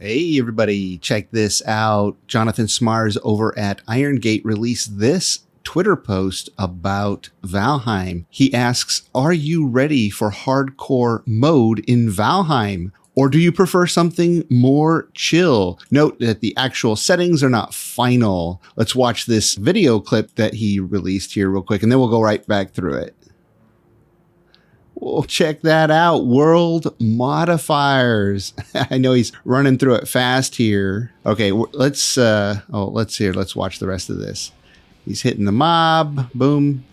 Hey everybody, check this out. Jonathan Smars over at Iron Gate released this Twitter post about Valheim. He asks, are you ready for hardcore mode in Valheim? Or do you prefer something more chill? Note that the actual settings are not final. Let's watch this video clip that he released here real quick, and then we'll go right back through it. Well, check that out. World modifiers. I know he's running through it fast here. Okay, let's see. Let's watch the rest of this. He's hitting the mob. Boom.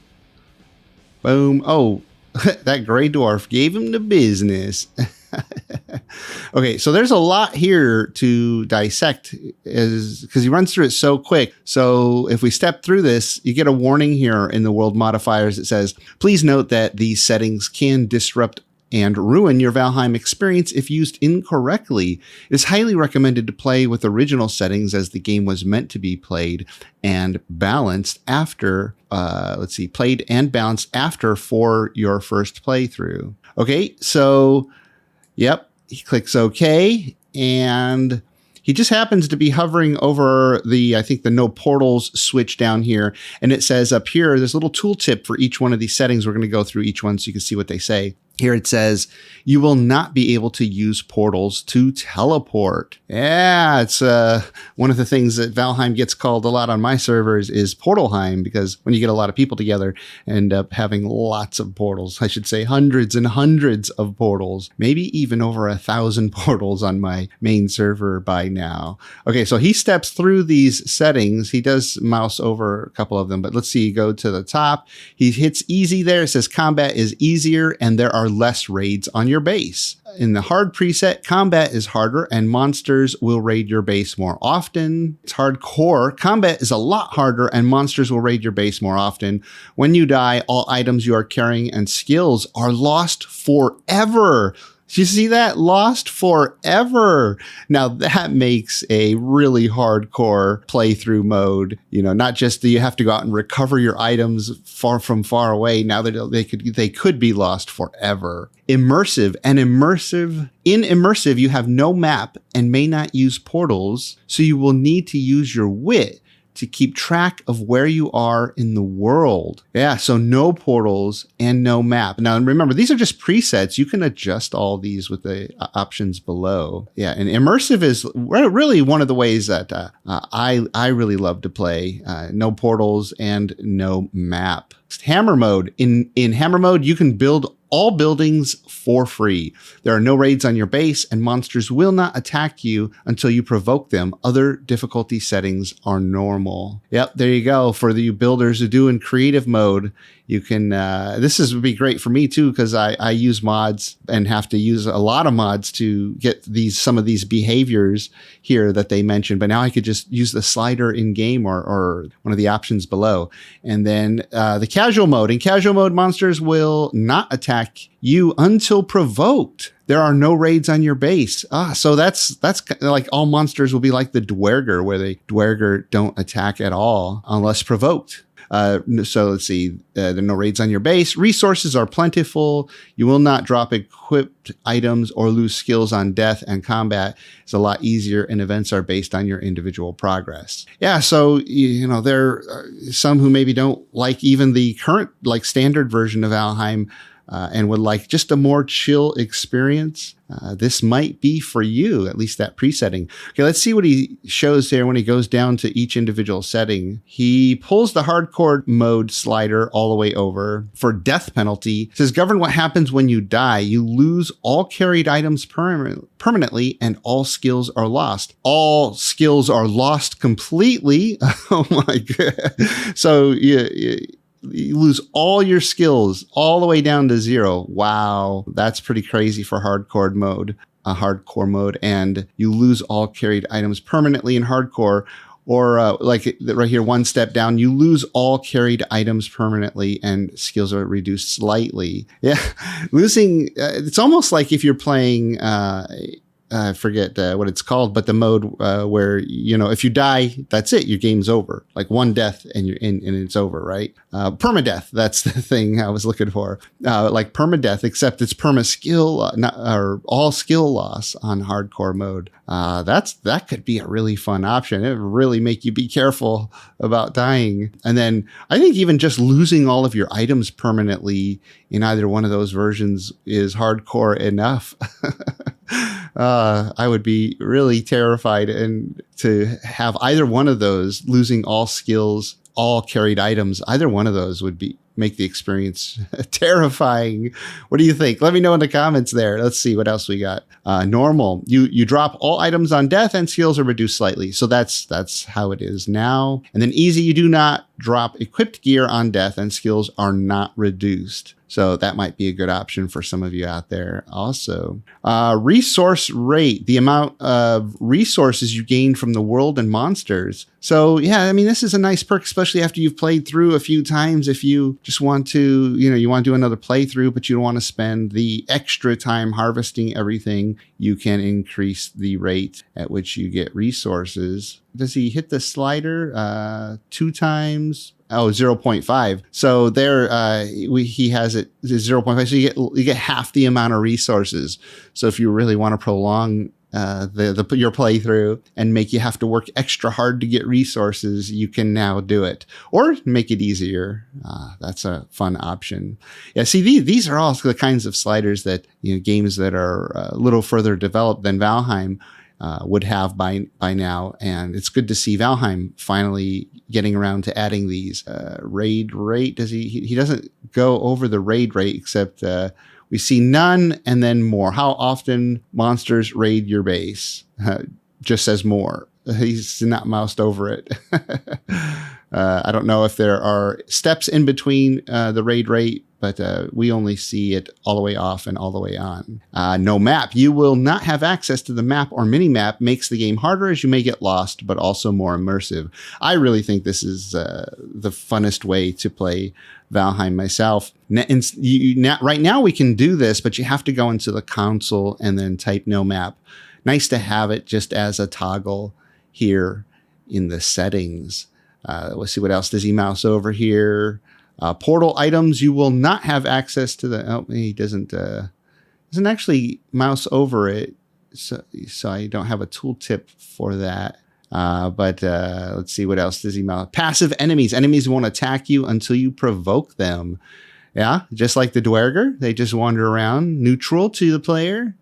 Boom. Oh, that gray dwarf gave him the business. Okay, so there's a lot here to dissect because he runs through it so quick. So if we step through this, you get a warning here in the world modifiers. It says, please note that these settings can disrupt and ruin your Valheim experience if used incorrectly. It is highly recommended to play with original settings as the game was meant to be played and balanced after, played and balanced after for your first playthrough. Okay, so yep, he clicks OK, and he just happens to be hovering over the no portals switch down here. And it says up here, there's a little tooltip for each one of these settings. We're going to go through each one so you can see what they say. Here it says, you will not be able to use portals to teleport. Yeah, it's one of the things that Valheim gets called a lot on my servers is Portalheim, because when you get a lot of people together, end up having lots of portals. I should say hundreds and hundreds of portals, maybe even over 1,000 portals on my main server by now. Okay, so he steps through these settings. He does mouse over a couple of them, but let's see, go to the top. He hits easy there. It says combat is easier and there are less raids on your base. In the hard preset, combat is harder and monsters will raid your base more often. It's hardcore. Combat is a lot harder and monsters will raid your base more often. When you die, all items you are carrying and skills are lost forever. Do you see that? Lost forever. Now that makes a really hardcore playthrough mode. You know, not just that you have to go out and recover your items far away. Now that they could be lost forever. Immersive. In immersive, you have no map and may not use portals, so you will need to use your wit to keep track of where you are in the world. Yeah, so no portals and no map. Now remember, these are just presets. You can adjust all these with the options below. Yeah, and immersive is really one of the ways that I really love to play. No portals and no map. Hammer mode. In hammer mode, you can build all buildings for free. There are no raids on your base and monsters will not attack you until you provoke them. Other difficulty settings are normal. Yep, there you go. For the builders who do in creative mode, you can, would be great for me too, because I use mods and have to use a lot of mods to get some of these behaviors here that they mentioned. But now I could just use the slider in game or one of the options below. And then the casual mode. In casual mode, monsters will not attack you until provoked. There are no raids on your base. So that's like all monsters will be like the Dwerger, where the Dwerger don't attack at all unless provoked. So let's see, there are no raids on your base. Resources are plentiful. You will not drop equipped items or lose skills on death, and combat is a lot easier and events are based on your individual progress. Yeah, so, you know, there are some who maybe don't like even the current standard version of Valheim, and would like just a more chill experience. This might be for you, at least that presetting. Okay, let's see what he shows there when he goes down to each individual setting. He pulls the hardcore mode slider all the way over. For death penalty, it says govern what happens when you die. You lose all carried items permanently and all skills are lost. All skills are lost completely. Oh my God. So you lose all your skills all the way down to 0. Wow, that's pretty crazy for hardcore mode. And you lose all carried items permanently in hardcore. Or right here, one step down, you lose all carried items permanently and skills are reduced slightly. Yeah, losing, it's almost like if you're playing I forget what it's called, but the mode where, if you die, that's it. Your game's over. Like one death and and it's over, right? Permadeath. That's the thing I was looking for. Like permadeath, except it's perma skill, or all skill loss on hardcore mode. That could be a really fun option. It would really make you be careful about dying. And then I think even just losing all of your items permanently in either one of those versions is hardcore enough. I would be really terrified, and to have either one of those, losing all skills, all carried items, either one of those would make the experience terrifying. What do you think? Let me know in the comments there. Let's see what else we got. Normal, you drop all items on death and skills are reduced slightly. So that's how it is now. And then easy, you do not drop equipped gear on death and skills are not reduced. So that might be a good option for some of you out there also. Resource rate, the amount of resources you gain from the world and monsters. So yeah, I mean, this is a nice perk, especially after you've played through a few times. If you just want to, you want to do another playthrough, but you don't want to spend the extra time harvesting everything, you can increase the rate at which you get resources. Does he hit the slider 2 times? Oh, 0.5. So there, he has it 0.5. So you get half the amount of resources. So if you really want to prolong your playthrough and make you have to work extra hard to get resources, you can now do it, or make it easier. That's a fun option. Yeah. See, these are all the kinds of sliders that games that are a little further developed than Valheim would have by now, and it's good to see Valheim finally getting around to adding these. Raid rate, does he doesn't go over the raid rate, except we see none and then more. How often monsters raid your base? Just says more. He's not moused over it. I don't know if there are steps in between the raid rate, but we only see it all the way off and all the way on. No map. You will not have access to the map or mini map. Makes the game harder as you may get lost, but also more immersive. I really think this is the funnest way to play Valheim myself. Right now we can do this, but you have to go into the console and then type no map. Nice to have it just as a toggle here in the settings. Let's see, what else does he mouse over here? Portal items, you will not have access to the. Oh, he doesn't actually mouse over it, so I don't have a tooltip for that. But let's see, what else does he mouse? Passive enemies. Enemies won't attack you until you provoke them. Yeah, just like the Dwerger, they just wander around neutral to the player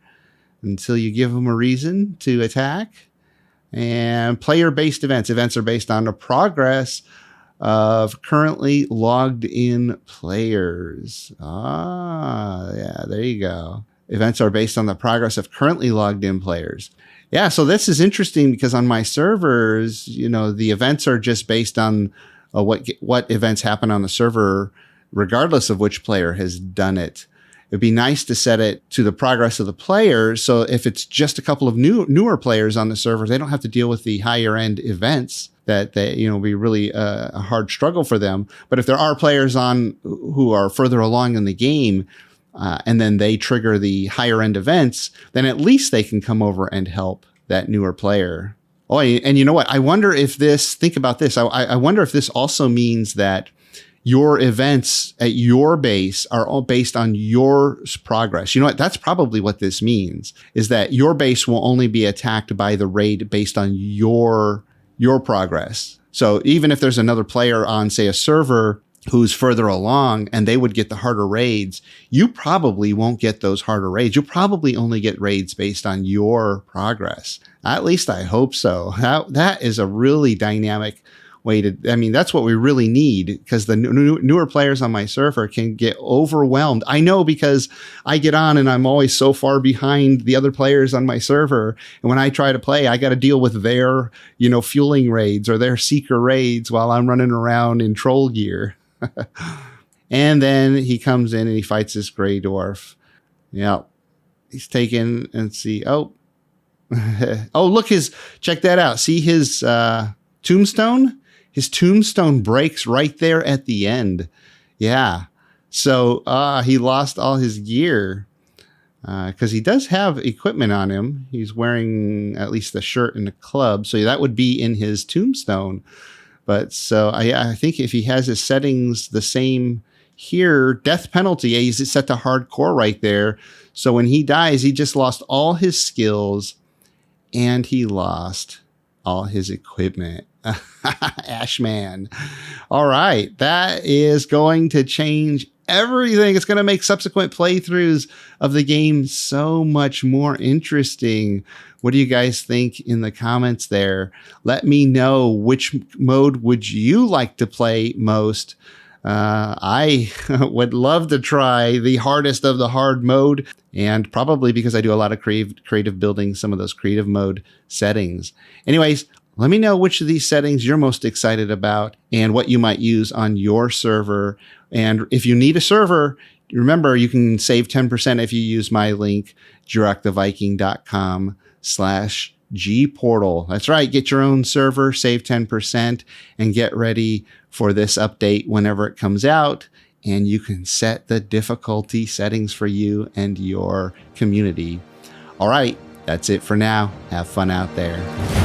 until you give them a reason to attack. And player-based events. Events are based on the progress of currently logged in players. Yeah, there you go. Events are based on the progress of currently logged in players. Yeah, so this is interesting because on my servers, the events are just based on what events happen on the server, regardless of which player has done it. It'd be nice to set it to the progress of the player. So if it's just a couple of newer players on the server, they don't have to deal with the higher end events that be really a hard struggle for them. But if there are players on who are further along in the game, and then they trigger the higher end events, then at least they can come over and help that newer player. Oh, and you know what? I wonder if think about this. I wonder if this also means that your events at your base are all based on your progress. You know what? That's probably what this means, is that your base will only be attacked by the raid based on your progress. So even if there's another player on, say, a server who's further along and they would get the harder raids, you probably won't get those harder raids. You'll probably only get raids based on your progress. At least I hope so. That is a really dynamic way that's what we really need, because the newer players on my server can get overwhelmed. I know, because I get on and I'm always so far behind the other players on my server. And when I try to play, I got to deal with their, fueling raids or their seeker raids while I'm running around in troll gear. And then he comes in and he fights this gray dwarf. Yeah. He's taken and see. Oh, look, check that out. See his tombstone? His tombstone breaks right there at the end. Yeah. So he lost all his gear. because he does have equipment on him. He's wearing at least a shirt and a club, so that would be in his tombstone. But so I think if he has his settings the same here, death penalty, he's set to hardcore right there. So when he dies, he just lost all his skills and he lost all his equipment. Ashman. All right. That is going to change everything. It's going to make subsequent playthroughs of the game so much more interesting. What do you guys think in the comments there? Let me know, which mode would you like to play most? I would love to try the hardest of the hard mode, and probably because I do a lot of creative building, some of those creative mode settings. Anyways, let me know which of these settings you're most excited about and what you might use on your server. And if you need a server, remember, you can save 10% if you use my link, jiroctheviking.com/gportal. That's right. Get your own server, save 10%, and get ready for this update whenever it comes out. And you can set the difficulty settings for you and your community. All right. That's it for now. Have fun out there.